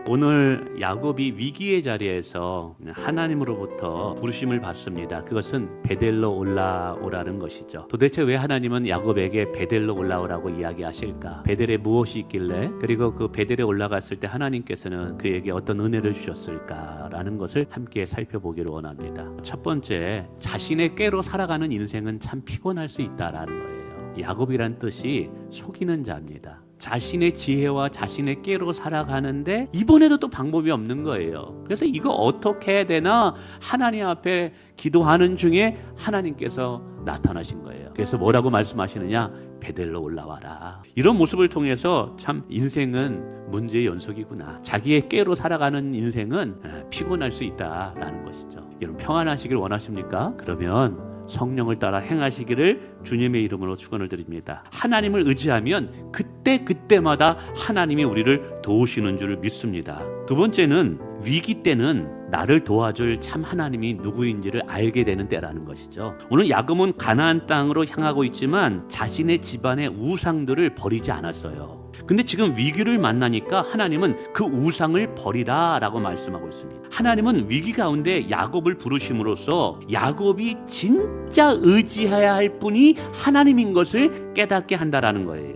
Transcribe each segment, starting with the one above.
오늘 야곱이 위기의 자리에서 하나님으로부터 부르심을 받습니다. 그것은 베델로 올라오라는 것이죠. 도대체 왜 하나님은 야곱에게 베델로 올라오라고 이야기하실까? 베델에 무엇이 있길래, 그리고 그 베델에 올라갔을 때 하나님께서는 그에게 어떤 은혜를 주셨을까라는 것을 함께 살펴보기를 원합니다. 첫 번째, 자신의 꾀로 살아가는 인생은 참 피곤할 수 있다라는 거예요. 야곱이란 뜻이 속이는 자입니다. 자신의 지혜와 자신의 꾀로 살아가는데 이번에도 또 방법이 없는 거예요. 그래서 이거 어떻게 해야 되나 하나님 앞에 기도하는 중에 하나님께서 나타나신 거예요. 그래서 뭐라고 말씀하시느냐? 베델로 올라와라. 이런 모습을 통해서 참 인생은 문제의 연속이구나. 자기의 꾀로 살아가는 인생은 피곤할 수 있다라는 것이죠. 여러분 평안하시길 원하십니까? 그러면 성령을 따라 행하시기를 주님의 이름으로 축원을 드립니다. 하나님을 의지하면 그때마다 하나님이 우리를 도우시는 줄 믿습니다. 두 번째는 위기 때는 나를 도와줄 참 하나님이 누구인지를 알게 되는 때라는 것이죠. 오늘 야곱은 가나안 땅으로 향하고 있지만 자신의 집안의 우상들을 버리지 않았어요. 근데 지금 위기를 만나니까 하나님은 그 우상을 버리라 라고 말씀하고 있습니다. 하나님은 위기 가운데 야곱을 부르심으로써 야곱이 진짜 의지해야 할 분이 하나님인 것을 깨닫게 한다라는 거예요.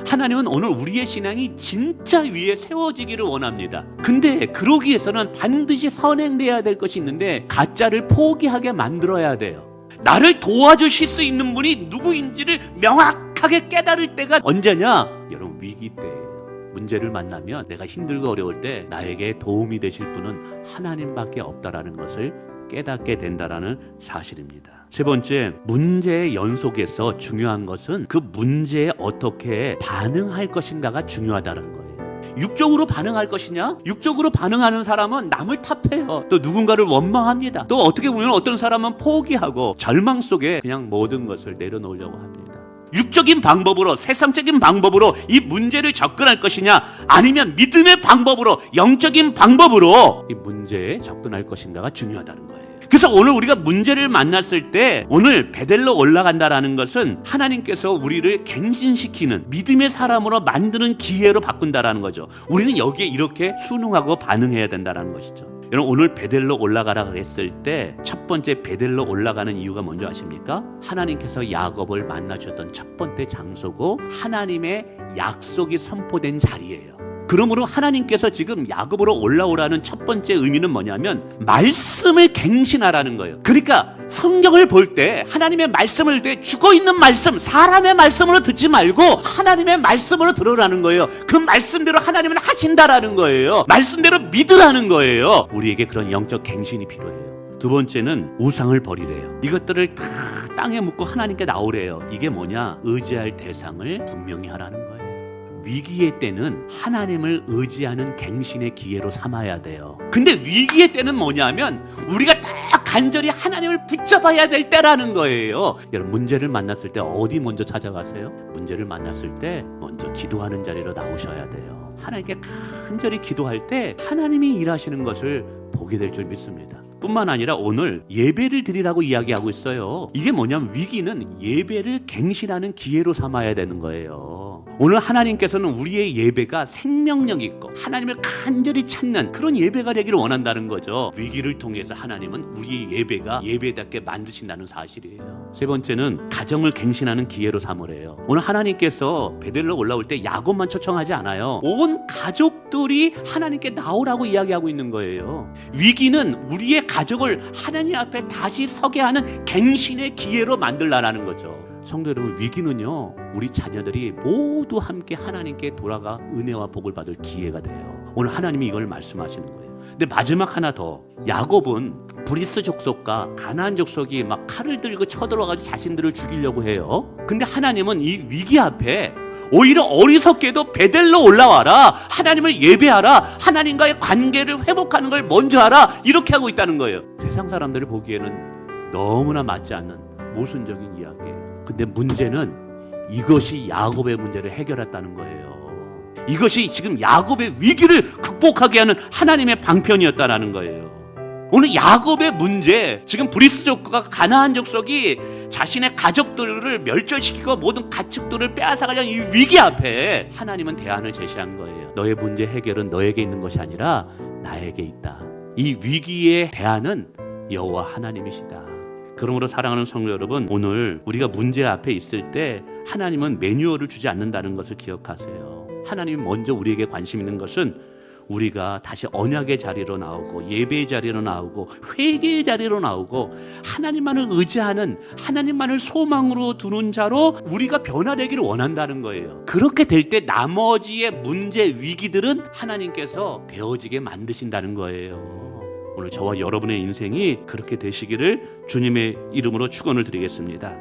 하나님은 오늘 우리의 신앙이 진짜 위에 세워지기를 원합니다. 근데 그러기 위해서는 반드시 선행돼야 될 것이 있는데 가짜를 포기하게 만들어야 돼요. 나를 도와주실 수 있는 분이 누구인지를 명확하게 깨달을 때가 언제냐? 여러분 위기 때예요. 문제를 만나면 내가 힘들고 어려울 때 나에게 도움이 되실 분은 하나님밖에 없다라는 것을 깨닫게 된다라는 사실입니다. 세 번째, 문제의 연속에서 중요한 것은 그 문제에 어떻게 반응할 것인가가 중요하다는 거예요. 육적으로 반응할 것이냐? 육적으로 반응하는 사람은 남을 탓해요. 또 누군가를 원망합니다. 또 어떻게 보면 어떤 사람은 포기하고 절망 속에 그냥 모든 것을 내려놓으려고 합니다. 육적인 방법으로, 세상적인 방법으로 이 문제를 접근할 것이냐, 아니면 믿음의 방법으로, 영적인 방법으로 이 문제에 접근할 것인가가 중요하다는 거예요. 그래서 오늘 우리가 문제를 만났을 때 오늘 베델로 올라간다라는 것은 하나님께서 우리를 갱신시키는 믿음의 사람으로 만드는 기회로 바꾼다라는 거죠. 우리는 여기에 이렇게 순응하고 반응해야 된다는 것이죠. 여러분 오늘 베델로 올라가라 그랬을 때 첫 번째 베델로 올라가는 이유가 뭔지 아십니까? 하나님께서 야곱을 만나셨던 첫 번째 장소고 하나님의 약속이 선포된 자리예요. 그러므로 하나님께서 지금 야곱으로 올라오라는 첫 번째 의미는 뭐냐면 말씀을 갱신하라는 거예요. 그러니까 성경을 볼 때 하나님의 말씀을 때 죽어있는 말씀, 사람의 말씀으로 듣지 말고 하나님의 말씀으로 들으라는 거예요. 그 말씀대로 하나님은 하신다라는 거예요. 말씀대로 믿으라는 거예요. 우리에게 그런 영적 갱신이 필요해요. 두 번째는 우상을 버리래요. 이것들을 다 땅에 묻고 하나님께 나오래요. 이게 뭐냐? 의지할 대상을 분명히 하라는 거예요. 위기의 때는 하나님을 의지하는 갱신의 기회로 삼아야 돼요. 근데 위기의 때는 뭐냐면 우리가 딱 간절히 하나님을 붙잡아야 될 때라는 거예요. 여러분 문제를 만났을 때 어디 먼저 찾아가세요? 문제를 만났을 때 먼저 기도하는 자리로 나오셔야 돼요. 하나님께 간절히 기도할 때 하나님이 일하시는 것을 보게 될 줄 믿습니다. 뿐만 아니라 오늘 예배를 드리라고 이야기하고 있어요. 이게 뭐냐면 위기는 예배를 갱신하는 기회로 삼아야 되는 거예요. 오늘 하나님께서는 우리의 예배가 생명력 있고 하나님을 간절히 찾는 그런 예배가 되기를 원한다는 거죠. 위기를 통해서 하나님은 우리의 예배가 예배답게 만드신다는 사실이에요. 세 번째는 가정을 갱신하는 기회로 삼으래요. 오늘 하나님께서 베델로 올라올 때 야곱만 초청하지 않아요. 온 가족들이 하나님께 나오라고 이야기하고 있는 거예요. 위기는 우리의 가족을 하나님 앞에 다시 서게 하는 갱신의 기회로 만들라는 거죠. 성도 여러분, 위기는요 우리 자녀들이 모두 함께 하나님께 돌아가 은혜와 복을 받을 기회가 돼요. 오늘 하나님이 이걸 말씀하시는 거예요. 근데 마지막 하나 더, 야곱은 브리스 족속과 가나안 족속이 막 칼을 들고 쳐들어가지고 자신들을 죽이려고 해요. 근데 하나님은 이 위기 앞에 오히려 어리석게도 베델로 올라와라, 하나님을 예배하라, 하나님과의 관계를 회복하는 걸 먼저 하라, 이렇게 하고 있다는 거예요. 세상 사람들이 보기에는 너무나 맞지 않는 모순적인 이야기예요. 근데 문제는 이것이 야곱의 문제를 해결했다는 거예요. 이것이 지금 야곱의 위기를 극복하게 하는 하나님의 방편이었다는 거예요. 오늘 야곱의 문제, 지금 브리스 족속과 가나안 족속이 자신의 가족들을 멸절시키고 모든 가축들을 빼앗아가려는 이 위기 앞에 하나님은 대안을 제시한 거예요. 너의 문제 해결은 너에게 있는 것이 아니라 나에게 있다. 이 위기의 대안은 여호와 하나님이시다. 그러므로 사랑하는 성도 여러분, 오늘 우리가 문제 앞에 있을 때 하나님은 매뉴얼을 주지 않는다는 것을 기억하세요. 하나님이 먼저 우리에게 관심 있는 것은 우리가 다시 언약의 자리로 나오고 예배의 자리로 나오고 회개의 자리로 나오고 하나님만을 의지하는, 하나님만을 소망으로 두는 자로 우리가 변화되기를 원한다는 거예요. 그렇게 될 때 나머지의 문제, 위기들은 하나님께서 되어지게 만드신다는 거예요. 오늘 저와 여러분의 인생이 그렇게 되시기를 주님의 이름으로 축원을 드리겠습니다.